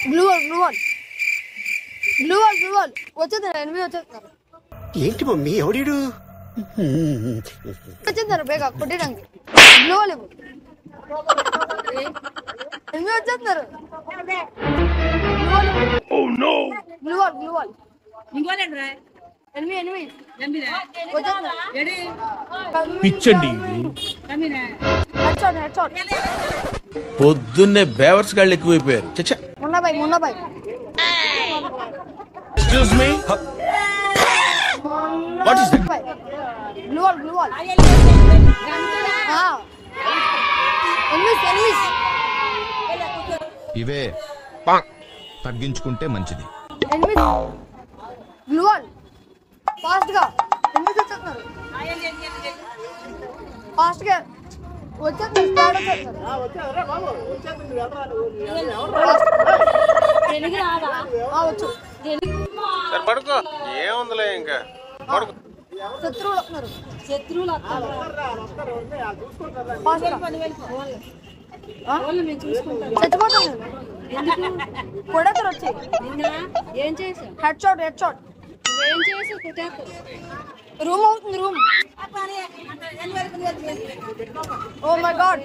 Blue wall వచ్చేస్తారు ఎనిమిది వచ్చేస్తారు. ఏంటి మమ్మీ ఎవడీడు వచ్చేస్తారు బేగా కొట్టడానికి. బ్లూ వాల్ ఎనిమిది వచ్చేస్తారు. బ్లూ వాల్ పిచ్చండి పొద్దున్నే బేవర్స్ గాళ్ళు ఎక్కువైపోయారు. చచ్చా మొన్న boy excuse me what is that? Blue whale ఇవే తగ్గించుకుంటే మంచిది. బ్లూ వాల్ ఫాస్ట్ గా ఎనిమిది వచ్చేస్తున్నారు. ఫాస్ట్ గా వచ్చేస్తున్నారు. పడుకో ఏముందిలే ఇంకా శత్రువులు వస్తున్నారు. చచ్చిపోతాను కొడతారు వచ్చి. ఏం చేసా? హెడ్ షాట్ ఏం చేసి రూమ్ అవుతుంది రూమ్. Oh my God